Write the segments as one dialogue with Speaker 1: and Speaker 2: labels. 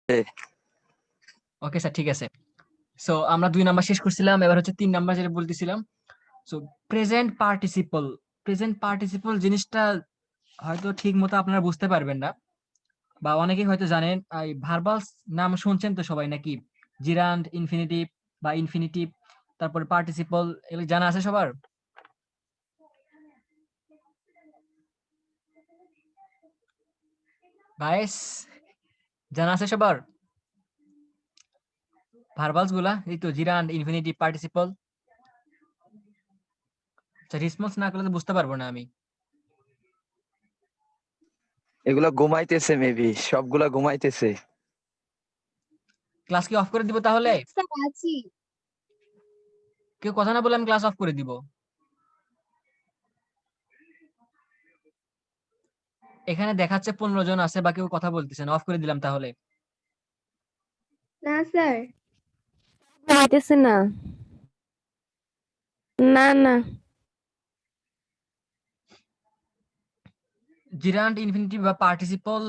Speaker 1: Okay sir, ঠিক আছে। So আমরা 2 নাম্বার শেষ করছিলাম, এবার হচ্ছে 3 নাম্বার যেটা বলতেছিলাম। So present participle. Present participle জিনিসটা হয়তো ঠিক মতো আপনারা বুঝতে পারবেন না, বা অনেকেই হয়তো জানেন। এই ভার্বালস নাম শুনছেন তো সবাই নাকি? জিরান্ড, ইনফিনিটিভ বা ইনফিনিটিভ, তারপরে পার্টিসিপল, এগুলো জানা আছে সবার? গাইস, জানা আছে সবার ভার্বালস গুলা? এই তো জিরান্ড, ইনফিনিটিভ, পার্টিসিপল। আচ্ছা, রেসপন্স না করলে তো বুঝতে পারবো না আমি।
Speaker 2: এগুলা ঘুমাইতেছে, মেবি সবগুলা ঘুমাইতেছে।
Speaker 1: ক্লাস কি অফ করে দিব তাহলে?
Speaker 3: স্যার আছি।
Speaker 1: কেউ কথা না বলে আমি ক্লাস অফ করে দিব। এখানে দেখাচ্ছে 15 জন আছে, বা কেউ কথা বলতেছেন, অফ করে দিলাম তাহলে।
Speaker 3: না স্যার।
Speaker 4: ঘুমাইতেছে না, না না।
Speaker 1: জিরান্ড, ইনফিনিটিভ বা পার্টিসিপল,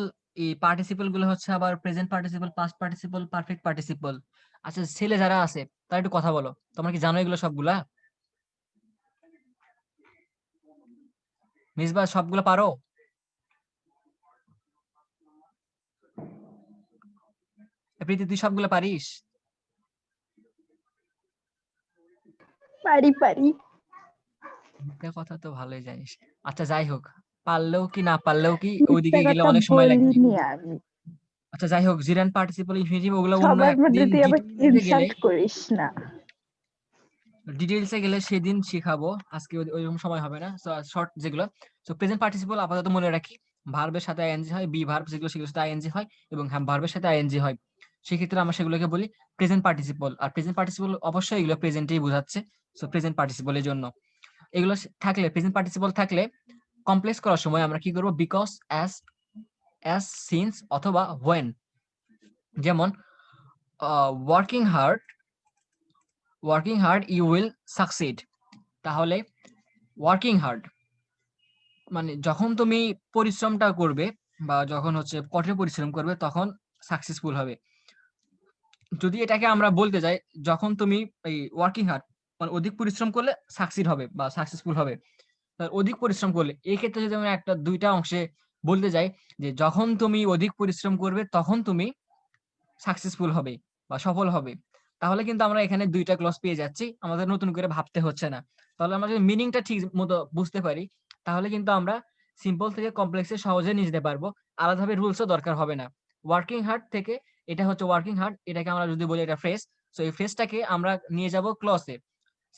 Speaker 1: এই পার্টিসিপল গুলো হচ্ছে আবার present participle, past participle, perfect participle. আচ্ছা, ছেলে যারা আছে তারা একটু কথা বলো। তোমরা কি জানো এগুলো সবগুলা? মিসবাহ সবগুলো পারো? প্রীতি, তুই সবগুলো পারিস?
Speaker 3: পারি পারি।
Speaker 1: মিথ্যা কথা তো ভালোই জানিস। আচ্ছা, যাই হোক, পারলেও কি না পারলেও কি,
Speaker 3: মিথ্যা
Speaker 1: ওইদিকে গেলে
Speaker 3: কথা
Speaker 1: অনেক সময় লাগবে।
Speaker 3: বলিনি আমি।
Speaker 1: আচ্ছা, যাই হোক, জিরান্ড, পার্টিসিপল, ইনফিনিটিভ ওগুলো অন্য
Speaker 3: সবার মধ্যে
Speaker 1: একদিন
Speaker 3: তুই আবার
Speaker 1: ডিটেইলসে গেলে,
Speaker 3: ইনসাল্ট করিস না।
Speaker 1: ডিটেইলসে গেলে সেদিন শিখাবো। আজকে ওইরকম সময় হবে না। সো শর্ট যেগুলো, সো প্রেজেন্ট পার্টিসিপল আপাতত মনে রাখি। ভার্বের সাথে আইএনজি হয়, বি ভার্ব যেগুলো সেগুলোর সাথে আইএনজি হয়, এবং হ্যাঁ ভার্বের সাথে আইএনজি হয়। সেক্ষেত্রে আমরা সেগুলোকে বলি প্রেজেন্ট পার্টিসিপল। আর প্রেজেন্ট পার্টিসিপল অবশ্যই এগুলো প্রেজেন্টেই বোঝাচ্ছে। সো প্রেজেন্ট পার্টিসিপলের জন্য এগুলো থাকলে, প্রেজেন্ট পার্টিসিপল থাকলে কমপ্লেক্স করার সময় আমরা কি করব? বিকজ, অ্যাজ, সিন্স অথবা হোয়েন। যেমন working hard, you will succeed. তাহলে ওয়ার্কিং হার্ড মানে যখন তুমি পরিশ্রমটা করবে, বা যখন হচ্ছে কঠোর পরিশ্রম করবে, তখন সাকসেসফুল হবে। যদি এটাকে আমরা বলতে যাই, যখন তুমি এই ওয়ার্কিং হার্ড মানে অধিক পরিশ্রম করলে সাকসিড হবে বা সাকসেসফুল হবে। অধিক পরিশ্রম করলে, এই ক্ষেত্রে যদি আমরা একটা দুইটা অংশে বলতে যাই, যে যখন তুমি অধিক পরিশ্রম করবে তখন তুমি সাকসেসফুল হবে বা সফল হবে, তাহলে কিন্তু আমরা এখানে দুইটা ক্লজ পেয়ে যাচ্ছি, আমাদের নতুন করে ভাবতে হচ্ছে না। তাহলে আমরা যদি মিনিংটা ঠিক মতো বুঝতে পারি, তাহলে কিন্তু আমরা সিম্পল থেকে কমপ্লেক্সে সহজে নিয়ে যেতে পারবো। আলাদাভাবে রুলসও দরকার হবে না। ওয়ার্কিং হার্ড থেকে, এটা হচ্ছে ওয়ার্কিং হার্ড, এটাকে আমরা যদি বলি এটা ফ্রেজ, সো এই ফ্রেজটাকে আমরা নিয়ে যাব ক্লসে।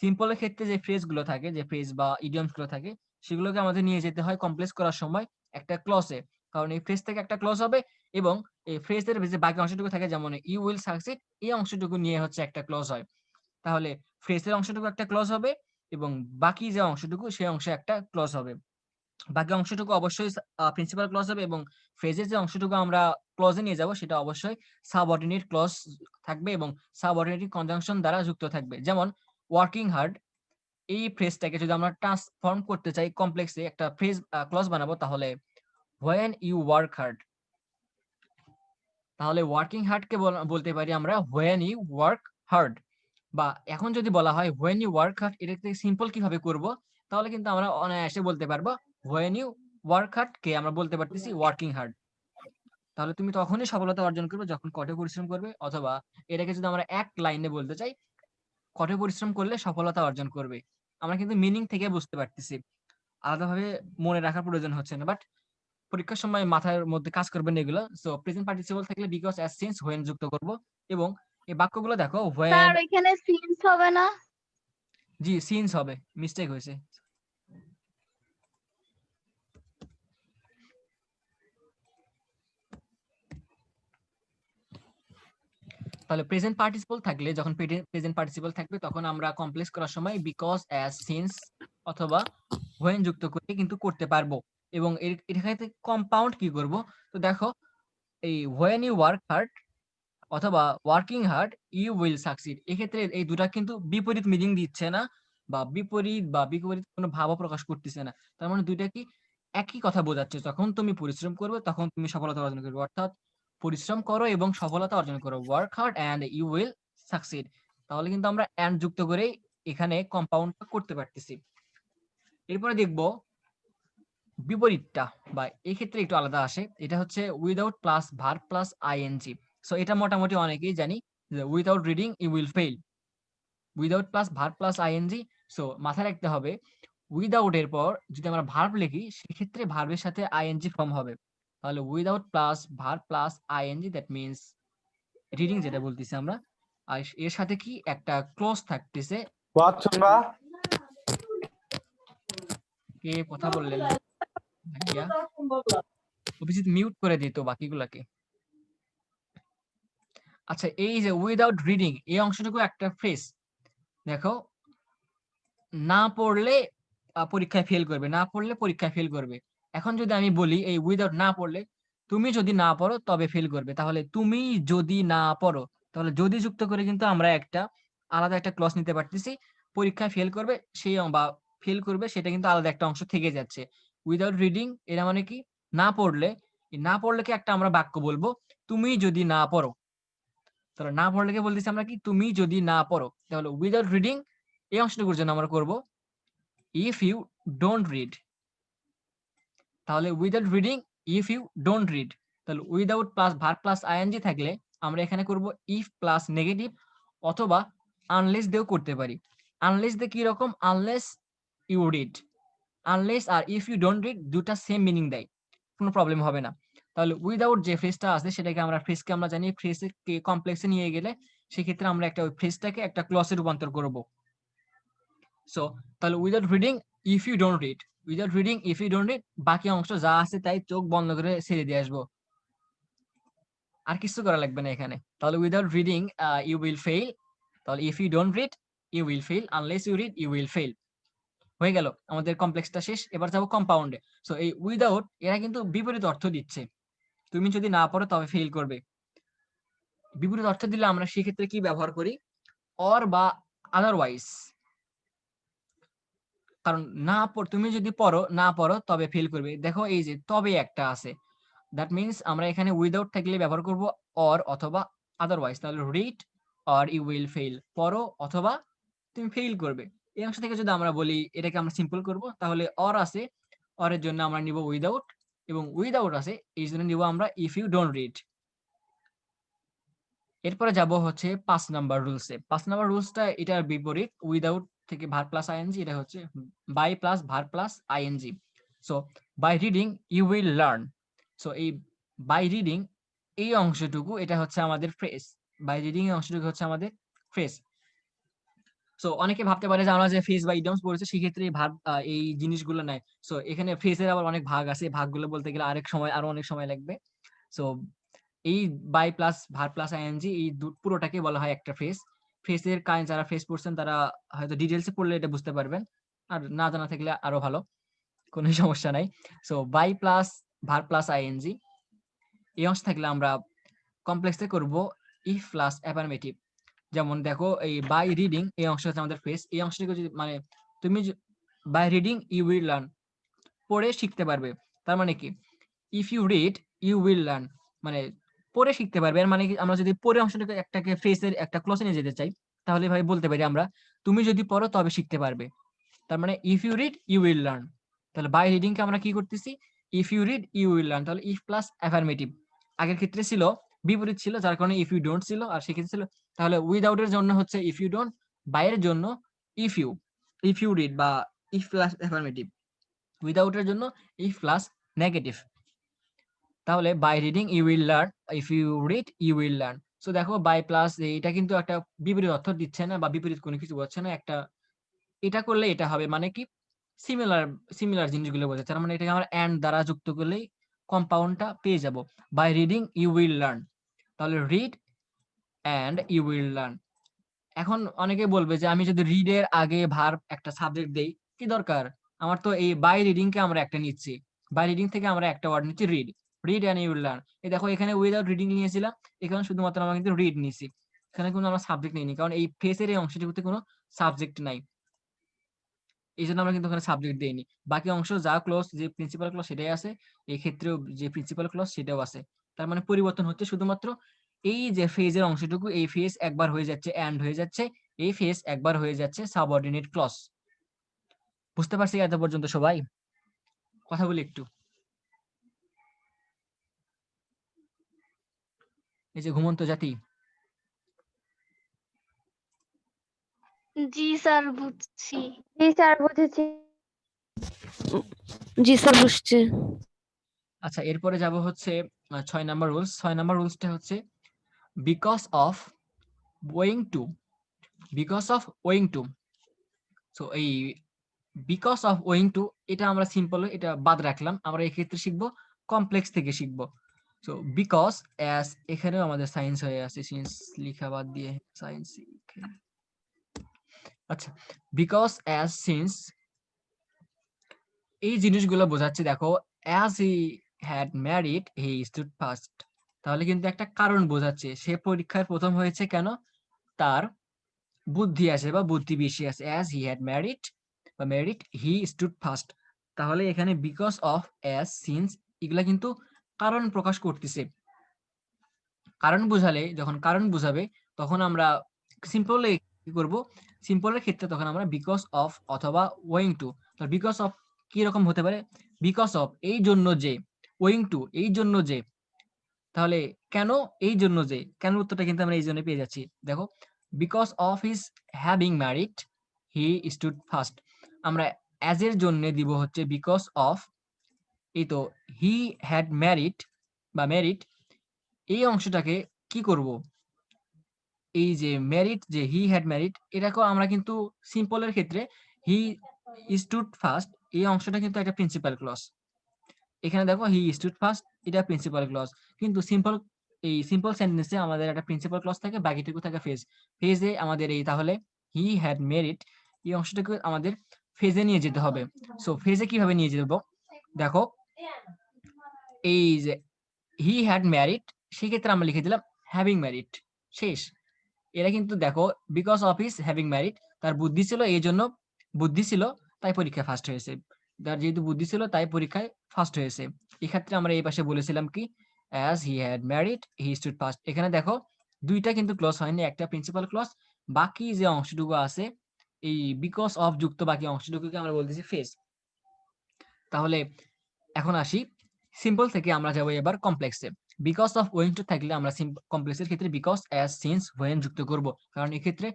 Speaker 1: সিম্পলের ক্ষেত্রে যে ফ্রেজ গুলো থাকে, যে ফ্রেজ বা ইডিয়মস গুলো থাকে, সেগুলোকে আমাদের নিয়ে যেতে হয় কমপ্লেক্স করার সময় একটা ক্লসে। কারণ এই ফ্রেজ থেকে একটা ক্লজ হবে, এবং এই ফ্রেজের যে বাকি অংশটুকু থাকে, যেমন ইউ উইল সাকসিড, এই অংশটুকু নিয়ে হচ্ছে একটা ক্লজ হয়। তাহলে ফ্রেজের অংশটুকু একটা ক্লজ হবে, এবং বাকি যে অংশটুকু সেই অংশে একটা ক্লজ হবে। বাকি অংশটুকু অবশ্যই প্রিন্সিপাল ক্লজ হবে, এবং ফ্রেজের যে অংশটুকু আমরা ক্লজে নিয়ে যাব সেটা অবশ্যই সাবঅর্ডিনেট ক্লজ থাকবে, এবং সাবঅর্ডিনেট কনজাংশন দ্বারা যুক্ত থাকবে। যেমন ওয়ার্কিং হার্ড, এই ফ্রেজটাকে যদি আমরা ট্রান্সফর্ম করতে চাই কমপ্লেক্সে, একটা ফ্রেজ ক্লজ বানাবো, তাহলে হোয়েন ইউ ওয়ার্ক হার্ড। তাহলে ওয়ার্কিং হার্ড কে বলতে পারি আমরা হোয়েন ইউ ওয়ার্ক হার্ড। বা এখন যদি বলা হয় হোয়েন ইউ ওয়ার্ক হার্ড, এটাকে সিম্পল কিভাবে করব? তাহলে কিন্তু আমরা অনায়াসে বলতে পারবো হোয়েন ইউ ওয়ার্ক হার্ড কে আমরা বলতে পারতেছি ওয়ার্কিং হার্ড। তাহলে তুমি তখনই সফলতা অর্জন করবে যখন কঠোর পরিশ্রম করবে, অথবা এটাকে যদি আমরা এক লাইনে বলতে চাই, কঠোর পরিশ্রম করলে সফলতা অর্জন করবে। আমরা কিন্তু মিনিং থেকে বুঝতে পারতেছি, আলাদাভাবে মনে রাখার প্রয়োজন হচ্ছে না। বাট পরীক্ষার সময় মাথার মধ্যে কাজ করবেন এগুলো। সো প্রেজেন্ট পার্টিসিপল থাকলে বিকজ, অ্যাজ, সিন্স, হোয়েন যুক্ত করব, এবং এই বাক্যগুলো দেখো হোয়েন।
Speaker 3: স্যার এখানে সিন্স হবে না?
Speaker 1: জি, সিন্স হবে, মিস্টেক হয়েছে। তাহলে প্রেজেন্ট পার্টিসিপল থাকলে, যখন প্রেজেন্ট পার্টিসিপল থাকবে, তখন আমরা কমপ্লেক্স করার সময় বিকজ, অ্যাজ, সিন্স অথবা হোয়েন যুক্ত করে কিন্তু করতে পারবো। এবং এখানে কম্পাউন্ড কি করব? তো দেখো, এই হোয়েন ইউ ওয়ার্ক হার্ড অথবা working hard you will succeed, এক্ষেত্রে এই দুটা কিন্তু বিপরীত মিনিং দিচ্ছে না, বা বিপরীত কোনো ভাবও প্রকাশ করতেছে না। তার মানে দুইটা কি একই কথা বোঝাচ্ছে, যখন তুমি পরিশ্রম করবে তখন তুমি সফলতা অর্জন করবে। অর্থাৎ পরিশ্রম করো এবং সফলতা অর্জন করো, work hard and you will succeed. তাহলে কিন্তু আমরা অ্যান্ড যুক্ত করেই এখানে কম্পাউন্ডটা করতে পারতেছি। এরপরে দেখব বিপরীতটা, বা এই ক্ষেত্রে একটু আলাদা আসে। এটা হচ্ছে without plus verb plus ING. So এটা মোটামুটি অনেকেই জানি যে without reading you will fail, without plus verb plus ING. So মাথায় রাখতে হবে উইদাউট এর পর যদি আমরা ভার্ব লিখি সেক্ষেত্রে ভার্বের সাথে আইএনজি ফর্ম হবে। তাহলে without plus verb plus ING, that means reading যেটা বলতেছি আমরা, আর এর সাথে কি একটা ক্লোজ থাকতেছে। কে কথা বললেন ভাইয়া? অভিজিৎ মিউট করে দিত বাকিগুলাকে। আচ্ছা, এই যে উইদাউট রিডিং এই অংশটুকু একটা ফ্রেজ। দেখো, না পড়লে পরীক্ষায় ফেল করবে, না পড়লে পরীক্ষায় ফেল করবে। এখন যদি আমি বলি এই উইদাউট না পড়লে, তুমি যদি না পড়ো তবে ফেল করবে, তাহলে তুমি যদি না পড়ো, তাহলে যদি যুক্ত করে কিন্তু আমরা একটা আলাদা একটা ক্লজ নিতে পারতেছি। পরীক্ষায় ফেল করবে সেই বা ফেল করবে সেটা কিন্তু আলাদা একটা অংশ থেকে যাচ্ছে। উইদাউট রিডিং এর মানে কি, না পড়লে, না পড়লে কি একটা আমরা বাক্য বলবো, তুমি যদি না পড়ো। তাহলে না পড়লে কে বলতেছি আমরা কি, তুমি যদি না পড়ো। তাহলে উইদাউট রিডিং এই অংশটুকুর জন্য আমরা করব ইফ ইউ ডোন্ট রিড। তাহলে without reading if you don't read. তাহলে without plus verb plus ING থাকলে আমরা এখানে করব ইফ প্লাস নেগেটিভ, অথবা আনলেস দিয়েও করতে পারি। আনলেস দিয়ে কি রকম, আনলেস ইউ রিড, আনলেস আর ইফ ইউ ডোন্ট রিড দুটা সেম মিনিং দেয়, কোনো প্রবলেম হবে না। তাহলে উইদাউট যে ফ্রেজটা আছে সেটাকে আমরা ফ্রেজকে আমরা জানি ফ্রেজকে কমপ্লেক্সে নিয়ে গেলে সেক্ষেত্রে আমরা একটা ওই ফ্রেজটাকে একটা ক্লজে রূপান্তর করব। সো তাহলে without reading if you don't read, without reading if you don't read, বাকি অংশ যা আছে তাই চোখ বন্ধ করে ছেড়ে দিয়ে আসবো, আর কিছু করা লাগবে না এখানে। তাহলে without reading you will fail, তাহলে if you don't read you will fail, unless you read you will fail. হয়ে গেল আমাদের কমপ্লেক্সটা শেষ। এবার যাবো কম্পাউন্ডে। সো এই উইদাউট এরা কিন্তু বিপরীত অর্থ দিচ্ছে, তুমি যদি না পড়ো তবে ফেইল করবে। বিপরীত অর্থ দিলে আমরা সেক্ষেত্রে কি ব্যবহার করি, অর বা আদারওয়াইজ। কারণ না তুমি যদি পড়ো, না পড়ো তবে ফেল করবে। দেখো এই যে তবে একটা আছে, দ্যাট মিনস আমরা এখানে উইদাউট থাকলে ব্যবহার করব অর অথবা আদারওয়াইজ। তাহলে read or you will fail, পড়ো অথবা তুমি ফেল করবে। এই অংশ থেকে যদি আমরা বলি এটাকে আমরা সিম্পল করব, তাহলে অর আছে, অরের জন্য আমরা নিব উইদাউট, এবং উইদাউট আছে এই জন্য নিব আমরা ইফ ইউ ডোন্ট রিড। এরপরে যাব হচ্ছে 5 নাম্বার রুলসে। 5 নাম্বার রুলসটা এটার বিপরীত, উইদাউট থেকে ভার্ব প্লাস আইএনজি, এটা হচ্ছে by plus verb plus ING. So by reading you will learn. So এই বাই রিডিং এই অংশটুকু এটা হচ্ছে আমাদের ফ্রেজ, বাই রিডিং এই অংশটুকু হচ্ছে আমাদের ফ্রেজ। সো অনেকে ভাবতে পারে যে আমরা যে ফ্রেজ বা ইডিয়মস পড়েছি সেক্ষেত্রে ভার্ব এই জিনিসগুলো নাই। সো এখানে ফ্রেজের আবার অনেক ভাগ আছে, ভাগগুলো বলতে গেলে আরো অনেক সময় লাগবে। সো এই by plus verb plus ING এই পুরোটাকে বলা হয় একটা ফ্রেজ। ফ্রেজের কাজ যারা ফ্রেজ পড়ছেন তারা হয়তো ডিটেইলসে পড়লে এটা বুঝতে পারবেন, আর না জানা থাকলে আরো ভালো, কোনো সমস্যা নাই। So by plus verb plus ING এই অংশ থাকলে আমরা কমপ্লেক্সে করব ইফ প্লাস অ্যাফার্মেটিভ। যেমন দেখো এই বাই রিডিং এই অংশ হচ্ছে আমাদের ফ্রেজ, এই অংশটাকে যদি মানে তুমি by reading you will learn, পড়ে শিখতে পারবে। তার মানে কি, if you read you will learn, মানে পড়ে শিখতে পারবে। এর মানে কি, আমরা যদি পড়ে অংশটাকে একটাকে ফ্রেজের একটা ক্লজে নিয়ে যেতে চাই তাহলে ভাই বলতে পারি আমরা তুমি যদি পড়ো তবে শিখতে পারবে। তার মানে if you read you will learn. তাহলে বাই রিডিং কে আমরা কি করতেছি, if you read you will learn. তাহলে ইফ প্লাস অ্যাফার্মেটিভ, আগের ক্ষেত্রে ছিল বিপরীত ছিল যার কারণে ইফ ইউ ডোন্ট ছিল, আর সেক্ষেত্রে ছিল। তাহলে উইদাউট এর জন্য হচ্ছে ইফ ইউ ডোন্ট, বাইরের জন্য ইফ ইউ রিড বা ইফ প্লাস অ্যাফার্মেটিভ, উইদাউট এর জন্য ইফ প্লাস নেগেটিভ। তাহলে by reading you will learn, if you read you will learn. So দেখো বাই প্লাস এটা কিন্তু একটা বিপরীত অর্থ দিচ্ছে না বা বিপরীত কোনো কিছু বলছে না, একটা এটা করলে এটা হবে মানে কি সিমিলার জিনিসগুলো বোঝাচ্ছে। তার মানে এটাকে আমরা এন্ড দ্বারা যুক্ত করলেই কম্পাউন্ডটা পেয়ে যাব। By reading you will learn, তাহলে read and you will learn. এখন অনেকে বলবে যে আমি যদি রিড এর আগে ভার্ব একটা সাবজেক্ট দেই কি দরকার, আমার তো এই বাই রিডিং কে আমরা একটা নিচ্ছি, বাই রিডিং থেকে আমরা একটা ওয়ার্ড নিচ্ছি read and you will learn. এই দেখো এখানে উইদাউট রিডিং নিয়েছিলাম, এখানে শুধুমাত্র আমরা কিন্তু রিড নিছি, এখানে কিন্তু আমরা সাবজেক্ট নিইনি, কারণ এই ফ্রেজের এই অংশটিতে কোনো সাবজেক্ট নাই, এই জন্য আমরা কিন্তু ওখানে সাবজেক্ট দেইনি। বাকি অংশ যা ক্লজ, যে প্রিন্সিপাল ক্লজ সেটাই আছে, এই ক্ষেত্রেও যে প্রিন্সিপাল ক্লজ সেটাও আছে, তার মানে পরিবর্তন হচ্ছে শুধুমাত্র এই যে ফেজের অংশটুকু, এই ফেজ একবার হয়ে যাচ্ছে এন্ড হয়ে যাচ্ছে, এই ফেজ একবার হয়ে যাচ্ছে সাবঅর্ডিনেট ক্লজ। বুঝতে পারছি এত পর্যন্ত সবাই? কথা বলি একটু। এই যে ঘুমন্ত জাতি,
Speaker 3: জি স্যার বুঝছি।
Speaker 4: জি স্যার বুঝেছি। জি স্যার বুঝছি।
Speaker 1: আচ্ছা এরপরে যাব হচ্ছে 6 নাম্বার রুলস। 6 নাম্বার রুলসটা হচ্ছে because of owing to, because of owing to. So এই বিকজ অফ ওয়িং টু এটা আমরা সিম্পল এটা বাদ রাখলাম, আমরা এই ক্ষেত্রে শিখবো কমপ্লেক্স থেকে শিখবো। সো বিকজ অ্যাজ, এখানেও আমাদের সায়েন্স হয়ে আছে, সিন্স লিখা বাদ দিয়ে সায়েন্স। আচ্ছা বিকজ অ্যাজ সিন্স এই জিনিসগুলো বোঝাচ্ছে, দেখো as he had married he stood first, তাহলে কিন্তু একটা কারণ বোঝাচ্ছে সে পরীক্ষায় প্রথম হয়েছে কেন, তার বুদ্ধি আছে বা বুদ্ধি বেশি আছে। অ্যাজ হি হ্যাড ম্যারিড বা ম্যারিড হি স্টুড ফার্স্ট, তাহলে এখানে বিকজ অফ অ্যাজ সিন্স এগুলা কিন্তু কারণ প্রকাশ করতেছে। কারণ বোঝালে, যখন কারণ বোঝাবে তখন আমরা সিম্পলে কি করব, সিম্পলের ক্ষেত্রে তখন আমরা বিকজ অফ অথবা ওয়িং টু। বিকজ অফ কি রকম হতে পারে, বিকজ অফ এই জন্য যে, ওয়িং টু এই জন্য যে, তাহলে কেন এই জন্য যে, কেন উত্তরটা কিন্তু আমরা এই জন্য পেয়ে যাচ্ছি। দেখো because of his having married he stood first, আমরা অ্যাজ এর জন্য দিব হচ্ছে বিকজ অফ, এই তো হি হ্যাড ম্যারিড বা ম্যারিড, এই অংশটাকে কি করব, এই যে ম্যারিড, যে হি হ্যাড ম্যারিড, এটাকেও আমরা কিন্তু সিম্পলের ক্ষেত্রে হি স্টুড ফার্স্ট, এই অংশটা কিন্তু একটা প্রিন্সিপাল ক্লজ। এখানে দেখো হি স্টুড ফার্স্ট, এটা প্রিন্সিপাল ক্লজ, কিন্তু সিম্পল, এই সিম্পল সেন্টেন্সে আমাদের একটা প্রিন্সিপাল ক্লজ থাকে, বাকিটুকু থাকে ফেজ। ফেজে আমাদের এই তাহলে হি হ্যাড মেরিট, এই অংশটাকে আমাদের ফেজে নিয়ে যেতে হবে। সো ফেজে কিভাবে নিয়ে যাব, দেখো এই যে হি হ্যাড ম্যারিড, সেক্ষেত্রে আমরা লিখে দিলাম হ্যাভিং ম্যারিড, শেষ। এরা কিন্তু দেখো because of his having married, তার বুদ্ধি ছিল এই জন্য, বুদ্ধি ছিল তাই পরীক্ষায় ফার্স্ট হয়েছে, তার যেহেতু বুদ্ধি ছিল তাই পরীক্ষায় ফার্স্ট হয়েছে। এক্ষেত্রে আমরা এই পাশে বলেছিলাম কি as he had married he stood first, এখানে দেখো দুইটা কিন্তু ক্লজ হয়নি, একটা প্রিন্সিপাল ক্লজ, বাকি যে অংশটুকু আছে এই বিকজ অফ যুক্ত বাকি অংশটুকুকে আমরা বলতেছি ফেজ। তাহলে এখন আসি সিম্পল থেকে আমরা যাবো এবার কমপ্লেক্সে। বিকজ অফ ওয়েন টু থাকলে আমরা কমপ্লেক্সের ক্ষেত্রে বিকজ অ্যাজ সিন্স ওয়েন যুক্ত করব, কারণ এক্ষেত্রে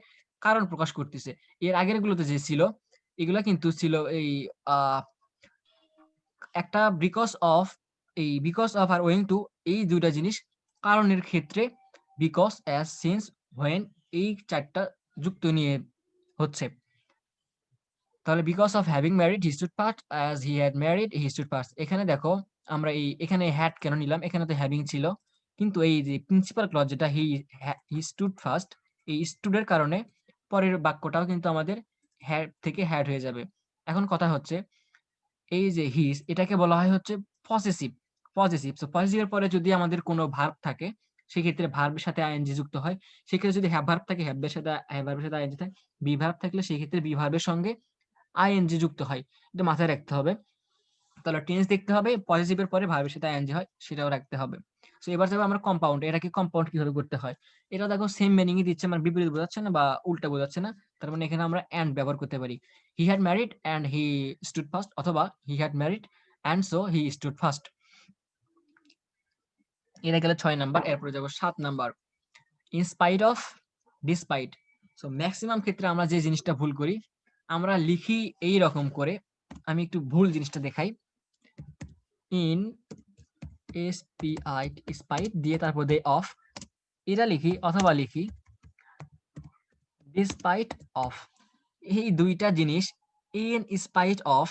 Speaker 1: কারণ প্রকাশ করতেছে। এর আগের গুলোতে যে ছিল এগুলা কিন্তু ছিল এই একটা বিকজ অফ, এই বিকজ অফ আর ওয়েন টু এই দুইটা জিনিস কারণের ক্ষেত্রে বিকজ অ্যাজ সিন্স ওয়েন এই চারটা যুক্ত নিয়ে হচ্ছে। তাহলে because of having married he stood first, as he had married he stood first. এখানে দেখো আমরা এই এখানে হ্যাড কেন নিলাম, এখানে তো হ্যাভিং ছিল, কিন্তু এই যে প্রিন্সিপাল ক্লজ যেটা হি স্টুড ফার্স্ট, এই স্টুডের কারণে পরের বাক্যটাও কিন্তু আমাদের হ্যাড থেকে হ্যাড হয়ে যাবে। এখন কথা হচ্ছে এই যে হিজ, এটাকে বলা হয় হচ্ছে পসেসিভ। পসেসিভ, সো পসেসিভের পরে যদি আমাদের কোনো ভার্ব থাকে সেক্ষেত্রে ভার্বের সাথে আইএনজি যুক্ত হয়। সেক্ষেত্রে যদি হ্যাভ ভার্ব থাকে হ্যাভের সাথে, হ্যাভ ভার্বের সাথে আইএনজি থাকে। বি ভার্ব থাকলে সেই ক্ষেত্রে বি ভার্বের সঙ্গে আইএনজি যুক্ত হয়, এটা মাথায় রাখতে হবে। তাহলে টেন্স দেখতে হবে, পজিটিভের পরে ভার্বের সাথে আইএনজি হয় সেটাও রাখতে হবে। সো এবার যাবো আমরা কম্পাউন্ড, এটাকে কম্পাউন্ড কিভাবে করতে হয়। এটা দেখো সেম মিনিংই দিচ্ছে, মানে বিপরীত বোঝাচ্ছে না বা উল্টা বোঝাচ্ছে না, তার মানে এখানে আমরা এন্ড ব্যবহার করতে পারি। He had married and he stood first, অথবা he had married and so he stood first. এটা গেলে 6 নাম্বার। এরপরে যাবো 7 number, in spite of, despite. So maximum ক্ষেত্রে আমরা যে জিনিসটা ভুল করি, আমরা লিখি এই রকম করে, আমি একটু ভুল জিনিসটা দেখাই। ইন এসপিআইট, স্পাইট দিয়ে তারপর দেই অফ, এটা লিখি, অথবা লিখি ডিসপাইট অফ। এই দুইটা জিনিস in spite of,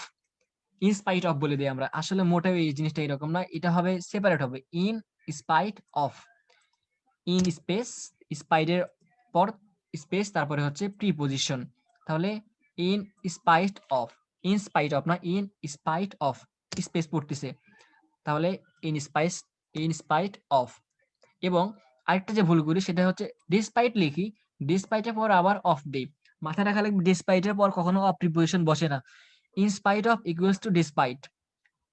Speaker 1: in spite of বলে দিই আমরা, আসলে মোটেও এই জিনিসটা এরকম না, এটা হবে সেপারেট হবে in spite of. In space, স্পাইটের পর স্পেস, তারপরে হচ্ছে প্রিপজিশন। তাহলে in spite of, in spite of না, ইন স্পাইট অফ, স্পেস পড়তেছে, তাহলে ইন স্পাইট অফ। এবং আরেকটা যে ভুল করি সেটা হচ্ছে ডিসপাইট লিখি, ডিসপাইটের পর আবার অফ দেই। মাথায় রাখা লাগবে ডিসপাইটের পর কখনো প্রিপজিশন বসে না। In spite of equals to despite,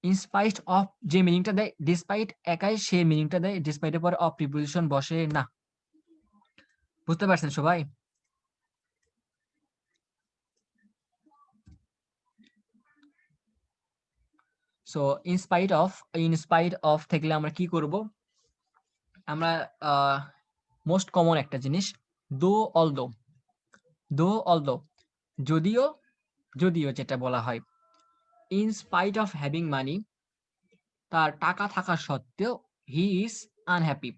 Speaker 1: in spite of যে মিনিংটা দেয়, ডিসপাইট একাই সে মিনিংটা দেয়, ডিসপাইটের পরে অফ প্রিপোজিশন বসে না। বুঝতে পারছেন সবাই? সো ইন স্পাইট অফ থাকলে আমরা কি করব? আমরা মোস্ট কমন একটা জিনিস, দো অলদো, যদিও যেটা বলা হয়, ইন স্পাইট অফ হ্যাভিং মানি, তার টাকা থাকা সত্ত্বেও, হি ইজ আনহ্যাপি,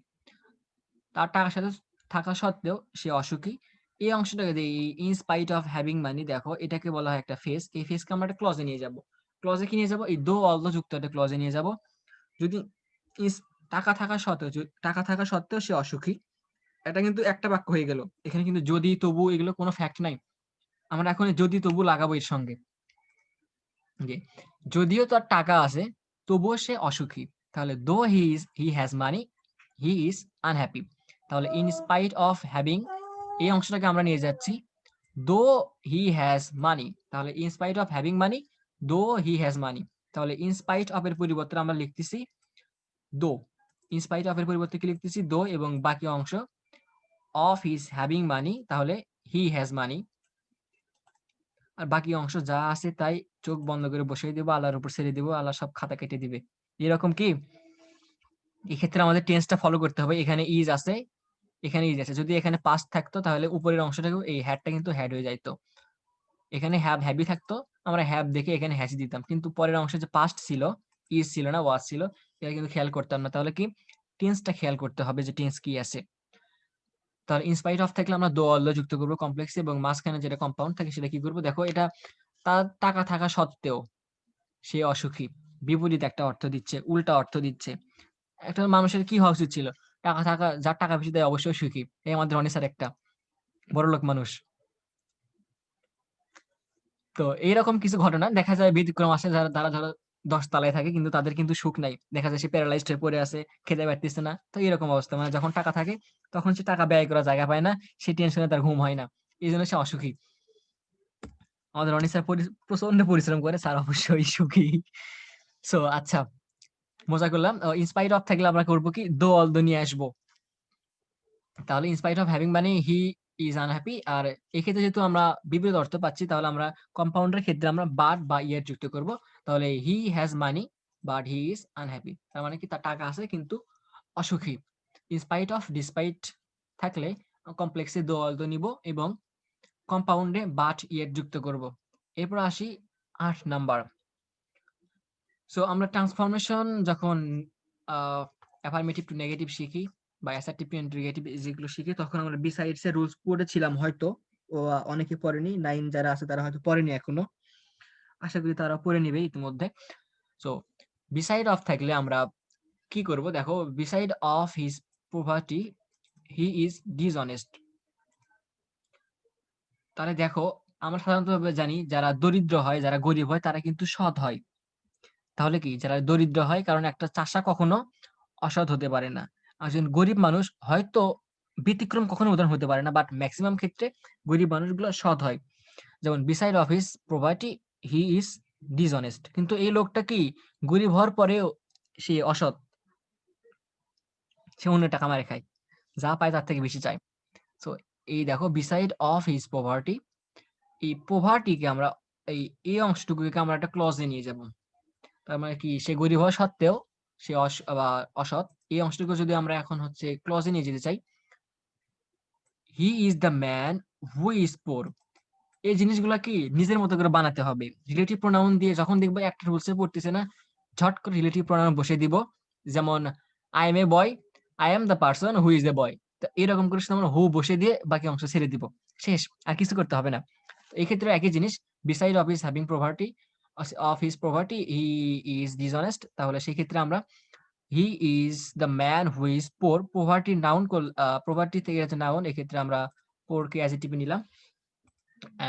Speaker 1: তার টাকা সাথে থাকা সত্ত্বেও সে অসুখী। এই অংশটাকে ইন স্পাইট অফ হ্যাভিং মানি, দেখো এটাকে বলা হয় একটা ফেস। এই ফেসকে আমরা একটা ক্লজে নিয়ে যাব। ক্লজে কি নিয়ে যাব? এই দো অলদো যুক্ত একটা ক্লজে নিয়ে যাব। যদি টাকা থাকা সত্ত্বেও সে অসুখী, এটা কিন্তু একটা বাক্য হয়ে গেল। এখানে কিন্তু যদি, তবু এগুলো কোনো ফ্যাক্ট নাই। আমরা এখন যদি তবু লাগাবো এর সঙ্গে, যে যদিও তার টাকা আছে তবুও সে অসুখী। তাহলে দো he has money, he is unhappy. তাহলে ইন স্পাইট অফ হ্যাভিং, এই অংশটাকে আমরা নিয়ে যাচ্ছি দো হি হ্যাজ মানি। তাহলে ইন স্পাইট অফ হ্যাভিং মানি, দো হি হ্যাজ মানি। তাহলে ইন স্পাইট অফ এর পরিবর্তে আমরা লিখতেছি দো। ইন স্পাইট অফ এর পরিবর্তে কি লিখতেছি? দো, এবং বাকি অংশ অফ হিজ হ্যাভিং মানি, তাহলে হি হ্যাজ মানি। আর বাকি অংশ যা আছে তাই চোখ বন্ধ করে বসিয়ে দেবো, আল্লাহর উপর ছেড়ে দেবো, আল্লাহ সব খাতা কেটে দিবে। এরকম কি? এক্ষেত্রে আমাদের টেন্সটা ফলো করতে হবে। এখানে ইজ আছে, এখানে ইজ আছে। যদি এখানে পাস্ট থাকতো তাহলে উপরের অংশটাকে, এই হ্যাডটা কিন্তু হ্যাড হয়ে যাইতো। এখানে হ্যাভি থাকতো, আমরা হ্যাভ দেখে এখানে হ্যাজ দিতাম, কিন্তু পরের অংশে যে পাস্ট ছিল, ইজ ছিল না, ওয়াজ ছিল, এটা কিন্তু খেয়াল করতাম না। তাহলে কি? টেন্সটা খেয়াল করতে হবে যে টেন্স কি আছে। তাহলে ইনস্পাইট অফ থাকলে আমরা দো অলদো যুক্ত করবো কমপ্লেক্সে, এবং মাঝখানে যেটা কম্পাউন্ড থাকে সেটা কি করবো? দেখো, এটা তার টাকা থাকা সত্ত্বেও সে অসুখী, বিপরীত একটা অর্থ দিচ্ছে, উল্টা অর্থ দিচ্ছে। একটা মানুষের কি হওয়া উচিত ছিল? যার টাকা বেশি দেয় অবশ্যই সুখী। এই আমাদের অনেক স্যার একটা বড়লোক মানুষ। তো এইরকম কিছু ঘটনা দেখা যায়, ব্যতিক্রম আছে, যারা ধরো 10 তলায় থাকে কিন্তু তাদের কিন্তু সুখ নাই। দেখা যায় সে প্যারালাইজড হয়ে পড়ে আছে, খেতে পারতেছে না। তো এরকম অবস্থা, মানে যখন টাকা থাকে তখন সে টাকা ব্যয় করার জায়গা পায় না, সে টেনশনে তার ঘুম হয় না, এই জন্য সে অসুখী। আমাদের অনেক স্যার প্রচন্ড পরিশ্রম করে, স্যার অবশ্যই সুখী। সো আচ্ছা, মজা করলাম। ইনস্পাইট অফ থাকলে আমরা করবো কি? দো অলদো নিয়ে আসবো। তাহলে ইনস্পাইট অফ হ্যাভিং মানে হি ইজ আনহ্যাপি। আর এক্ষেত্রে যেহেতু আমরা বিপরীত অর্থ পাচ্ছি, তাহলে আমরা কম্পাউন্ডের ক্ষেত্রে আমরা বাট বা ইয়ার যুক্ত করব। তাহলে he has money but he is unhappy. তার মানে কি? তার টাকা আছে কিন্তু অসুখী। ইনস্পাইট অফ ডিসপাইট থাকলে কমপ্লেক্সে দো অলদো নিব এবং কম্পাউন্ডে বাট ইয়ার যুক্ত করব। এরপর আসি 8 নাম্বার। সো আমরা ট্রান্সফরমেশন যখন অ্যাফার্মেটিভ টু নেগেটিভ শিখি বা অ্যাসার্টিভ টু ইন্টিগ্রেটিভ যেগুলো শিখি, তখন আমরা বিসাইডস এর রুলস পড়েছিলাম হয়তো। ও অনেকে পড়েনি, 9 যারা আছে তারা হয়তো পড়েনি এখনো। আশা করি তারা পড়ে নিবে ইতিমধ্যে। সো বিসাইড অফ থাকলে আমরা কি করব? দেখো, beside of his poverty he is dishonest. তাহলে দেখো, আমরা সাধারণতভাবে জানি যারা দরিদ্র হয়, যারা গরিব হয়, তারা কিন্তু সৎ হয়। তাহলে কি? যারা দরিদ্র হয়, কারণ একটা চাষা কখনো অসৎ হতে পারে না। একজন গরিব মানুষ হয়তো ব্যতিক্রম কখনো উদাহরণ হতে পারে না, বাট ম্যাক্সিমাম ক্ষেত্রে গরিব মানুষগুলো সৎ হয়। যেমন beside of his property he is dishonest, কিন্তু এই লোকটা কি? গরিব হওয়ার পরেও সে অসৎ, সে অন্য টাকা মারে খায়, যা পায় তার থেকে বেশি চায়। তো এই দেখো, বিসাইড অফ হিজ পভার্টি, এই পভার্টিকে আমরা এই অংশটুকুকে আমরা একটা ক্লজে নিয়ে যাব। তার মানে কি? সে গরিব হওয়া সত্ত্বেও সে অসৎ। এই অংশটুকু যদি আমরা এখন হচ্ছে ক্লজে নিয়ে যেতে চাই, he is the man who is poor. এই জিনিসগুলা কি নিজের মতো করে বানাতে হবে। রিলেটিভ প্রোনাউন দিয়ে যখন দেখবো একটা রুলসে পড়তেছে না, ঝট করে রিলেটিভ প্রোনাউন বসে দিব। যেমন I M A boy, I am the person who is the boy. তো এরকম করে আমরা হু বসে দিয়ে বাকি অংশ ছেড়ে দিব, শেষ, আর কিছু করতে হবে না। এই ক্ষেত্রে একই জিনিস, beside of his having property of his property he is dishonest. তাহলে সেই ক্ষেত্রে আমরা he is the man who is poor, property noun, property থেকে আছে নাউন, এক্ষেত্রে আমরা পোর কে অ্যাডজেক্টিভ নিলাম,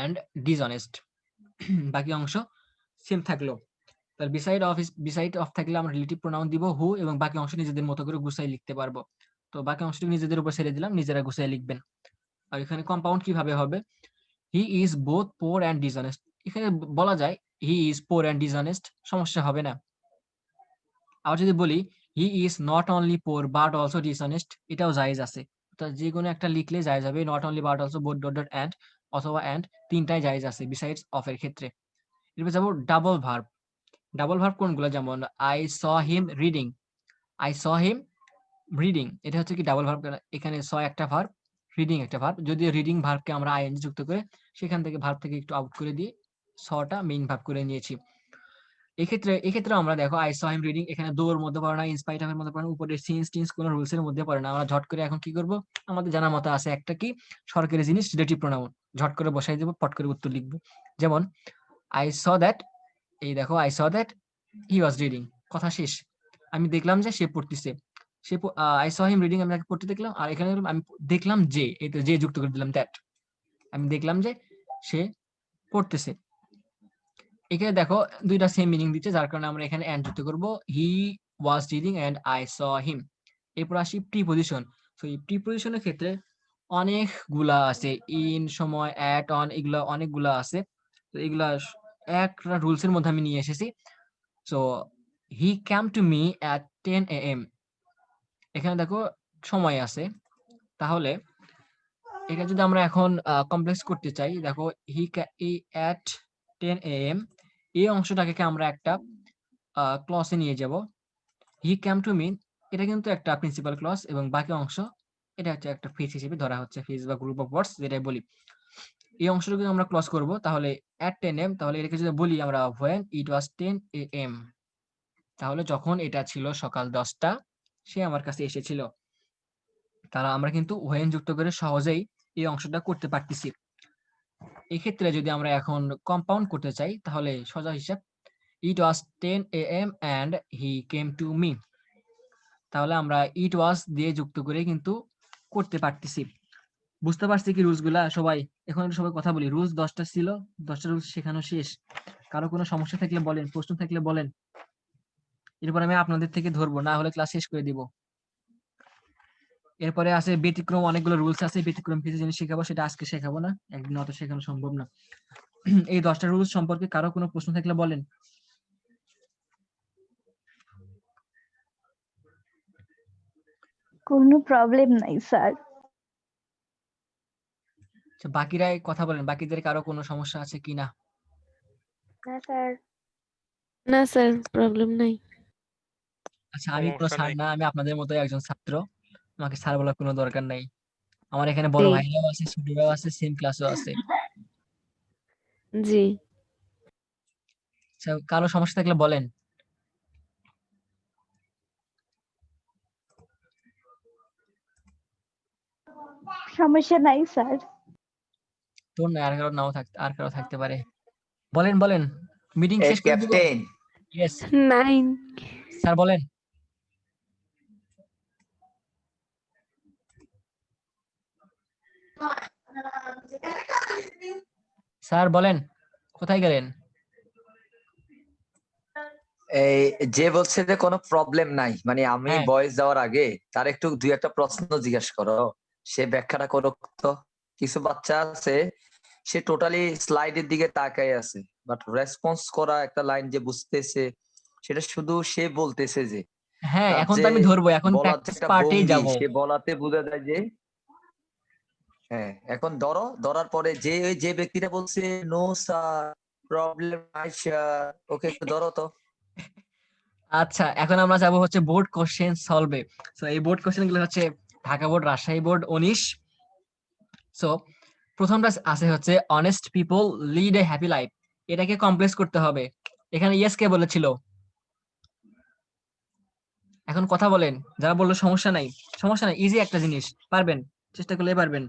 Speaker 1: এন্ড ডিসঅনেস্ট। বাকি অংশ সেম থাকলো। তার বিসাইড অফ থাকলে আমরা রিলেটিভ প্রোনাউন দিব হু, এবং বাকি অংশ নিজেদের মতো করে গুছাই লিখতে পারবো। তো বাকি অংশটি নিজেদের উপর ছেড়ে দিলাম, নিজেরা গুছাই লিখবেন। আর এখানে কম্পাউন্ড কিভাবে হবে? He is both poor and dishonest. এখানে বলা যায় he is poor and dishonest, সমস্যা হবে না। আবার যদি বলি he is not only poor but also dishonest, এটাও জায়েজ আছে। তো যে কোনো একটা লিখলে জায়েজ হবে, not only but also both dot dot and অথবা এন্ড, তিনটাই জায়েজ আছে বিসাইডস অফ এর ক্ষেত্রে। এরপর যাবো ডাবল ভার্ব। ডাবল ভার্ব কোনগুলো, যেমন I saw him reading, I saw him reading, এটা হচ্ছে কি ডাবল ভার্ব। এখানে স একটা ভার্ব, রিডিং একটা ভার্ব। যদি রিডিং ভার্বকে আমরা আইএনজি যুক্ত করে সেখান থেকে ভার্ব থেকে একটু আউট করে দিয়ে সটা মেইন ভার্ব করে নিয়েছি। এক্ষেত্রে আমরা দেখো আই স হিম রিডিং, এখানে দোর মধ্যে পড়ে না, ইনস্পাইট অফ এর মধ্যে পড়ে না, উপরে সিন্স টিন্স কোনো রুলস এর মধ্যে পড়ে না। আমরা ঝট করে এখন কি করব, আমাদের জানার মতো আছে একটা কি সরকারি জিনিস রিলেটিভ প্রোনাউন, ঝট করে বসাই দেব, পট করে উত্তর লিখবো। যেমন আই স দ্যাট, এই দেখো I saw that he was reading, কথা শেষ। আমি দেখলাম যে সে পড়তেছে, আই স হিম রিডিং, আমি তাকে পড়তে দেখলাম। আর এখানে আমি দেখলাম যে, এই তো যে যুক্ত করে দিলাম দ্যাট, আমি দেখলাম যে সে পড়তেছে। এখানে দেখো দুইটা সেম মিনিং দিচ্ছে, যার কারণে আমরা এখানে এন্ড যুক্ত করব, he was reading and I saw him. এরপর আসি প্রিপজিশন। তো এই প্রিপজিশনের ক্ষেত্রে অনেকগুলা আছে, ইন, সময়, অ্যাট, অন, এগুলা অনেকগুলা আছে। তো এগুলা একটা রুলস এর মধ্যে আমি নিয়ে এসেছি। So he came to me at 10 AM, এখানে দেখো সময় আছে। তাহলে এটা যদি আমরা এখন কমপ্লেক্স করতে চাই, দেখো হি অ্যাট 10 AM, এই অংশটাকে আমরা একটা ক্লসে নিয়ে যাব। হি ক্যাম টু মি, এটা কিন্তু একটা প্রিন্সিপাল ক্লজ, এবং বাকি অংশ এটা হচ্ছে একটা ফ্রেজ হিসেবে ধরা হচ্ছে, ফ্রেজ বা গ্রুপ অফ ওয়ার্ডস যেটাই বলি। এই অংশটুকু আমরা ক্লজ করব। তাহলে অ্যাট 10 AM, তাহলে এটাকে যদি বলি আমরা when it was 10 AM, তাহলে যখন এটা ছিল সকাল 10টা, সে আমার কাছে এসেছিল। তাহলে আমরা কিন্তু when যুক্ত করে সহজেই এই অংশটা করতে পারতেছি। এক্ষেত্রে যদি আমরা এখন কম্পাউন্ড করতে চাই, তাহলে সোজা হিসাব, it was 10 AM and he came to me, তাহলে আমরা it was দিয়ে যুক্ত করে কিন্তু করতে পারতেছি। বুঝতে পারছি কি রুলস গুলা সবাই? এখন একটু সবাই কথা বলি। রুলস 10টা ছিল, 10টা রুলস শেখানো শেষ। কারো কোনো সমস্যা থাকলে বলেন, প্রশ্ন থাকলে বলেন, এরপর আমি আপনাদের থেকে ধরবো, না হলে ক্লাস শেষ করে দিব। এরপরে আছে ব্যতিক্রম, অনেকগুলো রুলস আছে, ব্যতিক্রম কিছু জিনিস শেখাবো, সেটা আজকে শেখাবো না, একদিন অত শেখানো সম্ভব না। এই 10টা রুলস সম্পর্কে কারো কোনো প্রশ্ন থাকলে বলেন।
Speaker 3: কোনো প্রবলেম নাই স্যার।
Speaker 1: আচ্ছা, বাকিরাই কথা বলেন, বাকিদের কারো কোনো সমস্যা আছে কিনা?
Speaker 3: না স্যার।
Speaker 4: না স্যার, প্রবলেম নাই।
Speaker 1: আচ্ছা, আমি কোনো স্যার না, আমি আপনাদের মতো একজন ছাত্র, আমাকে স্যার বলার কোনো দরকার নাই। আমার এখানে বড়
Speaker 4: জি
Speaker 1: ভাইরাও আছে, ছোটরাও আছে, সেম ক্লাসও আছে।
Speaker 4: জি।
Speaker 1: আচ্ছা, কারো সমস্যা থাকলে বলেন।
Speaker 3: সমস্যা নাই স্যার।
Speaker 1: তোর না, আর কারো নাও থাকতে, আর কারো থাকতে পারে। বলেন বলেন, মিটিং
Speaker 2: এই
Speaker 1: শেষ করে দিব।
Speaker 2: Captain,
Speaker 1: yes
Speaker 4: 9।
Speaker 1: স্যার, বলেন। স্যার বলেন, কোথায় গেলেন?
Speaker 2: এই যে বলছে যে কোনো প্রবলেম নাই, মানে আমি
Speaker 1: হ্যাঁ,
Speaker 2: ভয়েস দেওয়ার আগে তার একটু দুই একটা প্রশ্ন জিজ্ঞাসা করো, সে ব্যাখ্যাটা করুক তো। কিছু বাচ্চা আছে সে টোটালি স্লাইডের দিকে তাকায় আছে, বাট রেসপন্স করা একটা লাইন যে বুঝতেছে, সেটা শুধু সে বলতেছে যে
Speaker 1: হ্যাঁ,
Speaker 2: তার
Speaker 1: এখন
Speaker 2: যে
Speaker 1: তো আমি ধরবো, এখন
Speaker 2: বলার যে
Speaker 1: প্র্যাকটিস
Speaker 2: একটা
Speaker 1: পার্টেই
Speaker 2: ভঙ্গি,
Speaker 1: যাব।
Speaker 2: সে বলাতে বোঝা যায় যে হ্যাঁ। এখন ধরার পরে যে ওই যে ব্যক্তিটা বলছে নো স্যার, প্রবলেম নাই স্যার, ওকে একটু ধরো তো।
Speaker 1: আচ্ছা, এখন আমরা যাব হচ্ছে বোর্ড কোশ্চেন সলভে। সো এই বোর্ড কোশ্চেন গুলো হচ্ছে Dhaka board, Rajshahi board, 19। So প্রথমটা আছে হচ্ছে honest people lead a happy life, এটাকে কমপ্লেক্স করতে হবে। এখানে ইয়েস কে বলেছিল? এখন কথা বলেন, যারা বললো সমস্যা নাই, সমস্যা নাই, ইজি একটা জিনিস, পারবেন, চেষ্টা করলে পারবেন।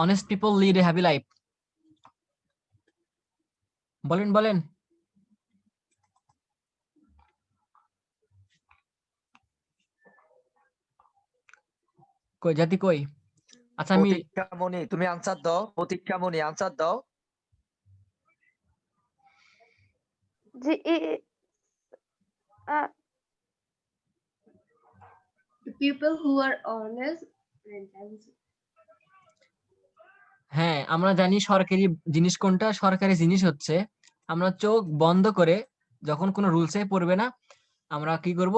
Speaker 1: Honest people lead a happy life, বলেন বলেন। কই জাতি কই? আচ্ছা, আমি
Speaker 2: প্রতীক্ষামণি তুমি আনসার দাও, প্রতীক্ষামণি আনসার দাও।
Speaker 4: জি
Speaker 3: People who are honest.
Speaker 1: হ্যাঁ, আমরা জানি সরকারি জিনিস কোনটা। সরকারি জিনিস হচ্ছে আমরা চোখ বন্ধ করে যখন কোনো রুলসে পড়বে না আমরা কি করব,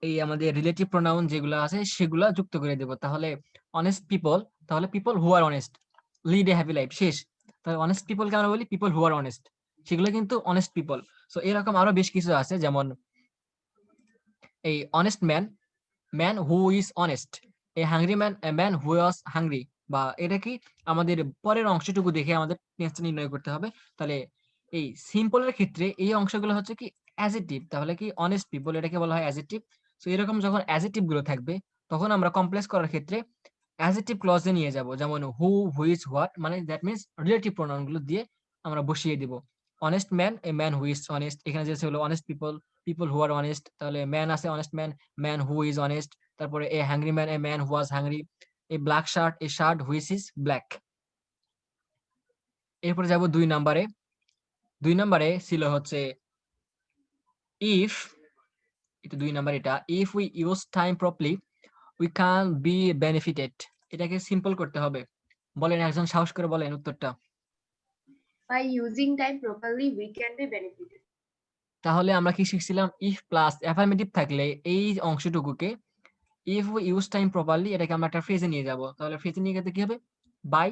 Speaker 1: এই আমাদের রিলেটিভ প্রোনাউন যেগুলো আছে সেগুলা যুক্ত করে দেব। তাহলে অনেস্ট পিপল, তাহলে people who are honest lead a happy life, শেষ। তাহলে অনেস্ট পিপলকে আমরা বলি পিপল হু আর অনেস্ট, সেগুলো কিন্তু অনেস্ট পিপল। সো এরকম আরো বেশ কিছু আছে, যেমন এই honest man, man who is honest, A hungry man, a man who was hungry. বা এটা কি আমাদের পরের অংশটুকু দেখে আমাদের টেন্সটা নির্ণয় করতে হবে। তাহলে এই সিম্পলের ক্ষেত্রে এই অংশগুলো হচ্ছে কি অ্যাডজেক্টিভ, তাহলে কি অনেস্ট পিপল এটাকে বলা হয় অ্যাডজেক্টিভ। সো এরকম যখন অ্যাডজেক্টিভ গুলো থাকবে তখন আমরা কমপ্লেক্স করার ক্ষেত্রে অ্যাডজেক্টিভ ক্লজে নিয়ে যাব, যেমন হু, হুইচ, হোয়াট, মানে দ্যাট মিন্স রিলেটিভ প্রোনাউন গুলো দিয়ে আমরা বসিয়ে দিব। Honest man, a man who is honest, এখানে যে হলো honest people, people who are honest, তাহলে ম্যান আছে honest man, man who is honest. তারপরে a hungry man, a man who was hungry. A black shirt, a shirt which is black. এরপরে যাব 2 নম্বরে। 2 নম্বরে ছিল হচ্ছে ইফ, এটা 2 নাম্বার, এটা if we use time properly we can be benefited. এটাকে সিম্পল করতে হবে। বলেন, একজন সাহস করে বলেন উত্তরটা।
Speaker 3: By using time properly, we can be benefited.
Speaker 1: তাহলে আমরা কি শিখছিলাম, ইফ প্লাস অ্যাফার্মেটিভ থাকলে এই অংশটুকুকে if we use time properly এটাকে আমরা একটা ফ্রেজে নিয়ে যাব। তাহলে ফ্রেজে নিয়ে গেলে কি হবে, by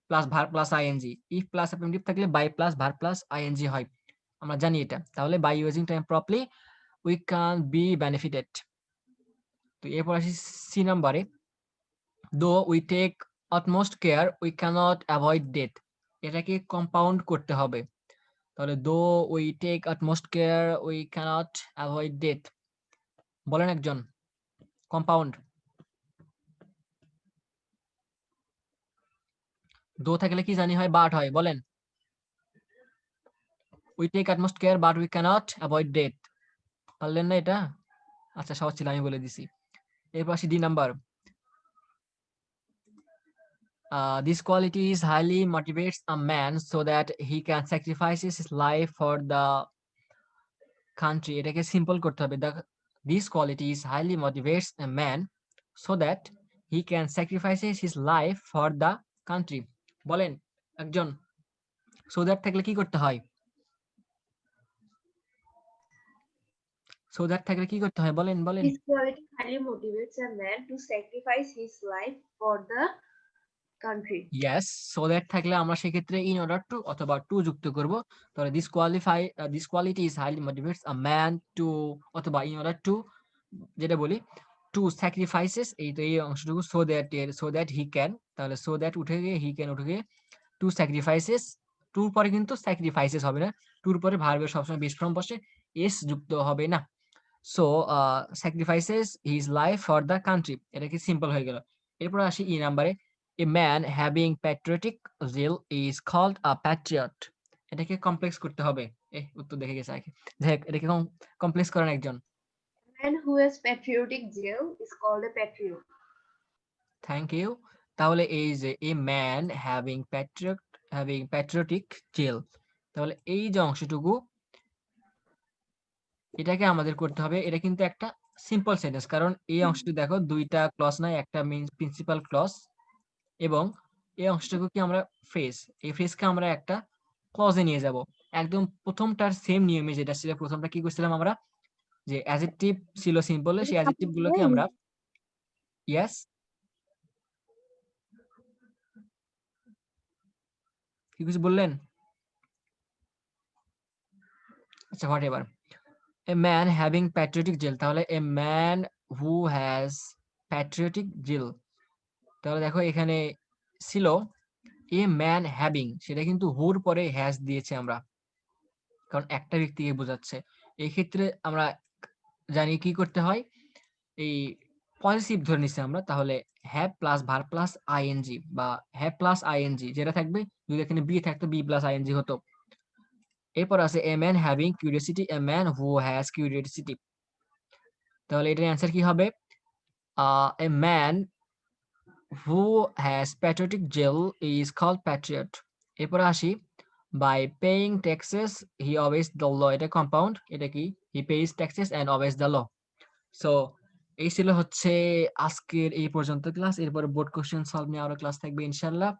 Speaker 1: plus verb plus ING. If plus affirmative থাকলে by plus verb plus ING হয়, আমরা জানি এটা। তাহলে by using time properly we can be benefited. তো এরপর আসি C number, though we take utmost care we cannot avoid death. এটাকে কম্পাউন্ড করতে হবে। তাহলে though we take utmost care we cannot avoid death. বলেন একজন, কম্পাউন্ড। দো থাকলে কি জানি হয়, বাট হয়, বলেন। We take utmost care but we cannot avoid death. পারলেন না এটা? আচ্ছা, সহজ ছিল, আমি বলে দিছি। এরপর আসি D number. This quality is highly motivates a man so that he can sacrifice his life for the country. এটাকে সিম্পল করতে হবে। This quality is highly motivates a man so that he can sacrifice his life for the country. বলেন একজন, so that থাকলে কি করতে হয়? so that থাকলে কি করতে হয়, বলেন বলেন।
Speaker 3: This quality highly motivates a man to sacrifice his life for the country.
Speaker 1: Yes, so that থাকলে আমরা সেক্ষেত্রে in order to অথবা to যুক্ত করব। তাহলে this quality is highly motivates a man to অথবা in order to, যেটা বলি to sacrifices, এই তো এই অংশটুকু so that এর so that he can, তাহলে so that উঠে গিয়ে he can উঠে গিয়ে to sacrifices, টুর পরে কিন্তু sacrifices হবে না, টুর পরে ভার্বের সবসময় বেস ফর্ম বসে, এস যুক্ত হবে না। So sacrifices his life for the country, এটা কি সিম্পল হয়ে গেল। এরপর আসি ই নাম্বারে, a man having patriotic zeal is called a patriot। এটাকে কমপ্লেক্স করতে হবে। উত্তর দেখে গেছে আগে, দেখ এটাকে কমপ্লেক্স করেন একজন।
Speaker 3: A man who has patriotic zeal is called a patriot.
Speaker 1: Thank you. তাহলে এই যে a man having patriotic zeal, তাহলে এই যে অংশটুকু এটাকে আমাদের করতে হবে। এটা কিন্তু একটা সিম্পল সেন্টেন্স, কারণ এই অংশটি দেখো দুইটা ক্লজ নাই, একটা মেইন প্রিন্সিপাল ক্লজ, এবং এই অংশটুকু কি আমরা ফ্রেজ, এই ফ্রেজকে আমরা একটা ক্লজে নিয়ে যাব। একদম প্রথমটার সেম নিয়মে, যেটা ছিল প্রথমটা কি করছিলাম আমরা, যে অ্যাডজেক্টিভ ছিল সিম্পল, সেই অ্যাডজেক্টিভ গুলোকে আমরা, ইয়েস কি কিছু বললেন? আচ্ছা, what ever. A man having patriotic zeal, তাহলে a man who has patriotic zeal, তাহলে দেখো এখানে ছিল a man having, সেটা কিন্তু হুর পরে হ্যাজ দিয়েছে আমরা, কারণ একটা ব্যক্তিকে বোঝাচ্ছে। এই ক্ষেত্রে আমরা জানি কি করতে হয়, এই পজিটিভ ধরে নিচ্ছি আমরা, তাহলে have plus verb plus ING, বা হ্যাভ প্লাস আইএনজি যেটা থাকবে, যদি এখানে বি থাকতো বি প্লাস আইএনজি হতো। এরপর আছে a man having curiosity, a man who has curiosity, তাহলে এটার অ্যান্সার কি হবে, a man who has patriotic zeal is called patriot। এরপরে আসি, by paying taxes he obeys the law, এটা কম্পাউন্ড, এটা কি he pays taxes and obeys the law। So এই ছিল হচ্ছে আজকের এই পর্যন্ত ক্লাস। এরপরে বোর্ড কোশ্চেন সলভ নিয়ে আরো ক্লাস থাকবে ইনশাআল্লাহ।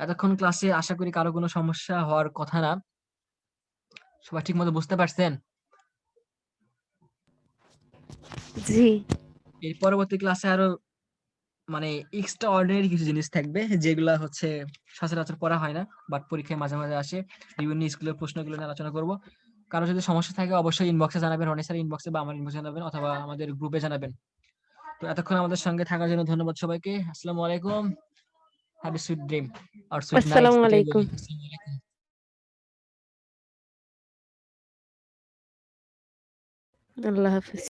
Speaker 1: এতক্ষণ ক্লাসে আশা করি কারো কোনো সমস্যা হওয়ার কথা না, সবাই ঠিক মতো বুঝতে পারছেন?
Speaker 4: জি
Speaker 1: এই পরবর্তী ক্লাসে আরো মানে এক্সট্রা অর্ডিনারি কিছু জিনিস থাকবে যেগুলা হচ্ছে সচরাচর পড়া হয় না বাট পরীক্ষায় মাঝে মাঝে আসে। বিভিন্ন স্কুলের প্রশ্নগুলো নিয়ে আলোচনা করব। কারো যদি সমস্যা থাকে অবশ্যই ইনবক্সে জানাবেন, রনি স্যার ইনবক্সে বা আমার ইনবক্সে জানাবেন অথবা আমাদের গ্রুপে জানাবেন। তো এতক্ষণ আমাদের সঙ্গে থাকার জন্য ধন্যবাদ সবাইকে। আসসালামু আলাইকুম। Have a sweet dream or sweet night
Speaker 4: আসসালামু
Speaker 1: যেটাই
Speaker 4: আলাইকুম।
Speaker 1: বলি। আসসালামু আলাইকুম।
Speaker 4: আল্লাহ হাফেজ।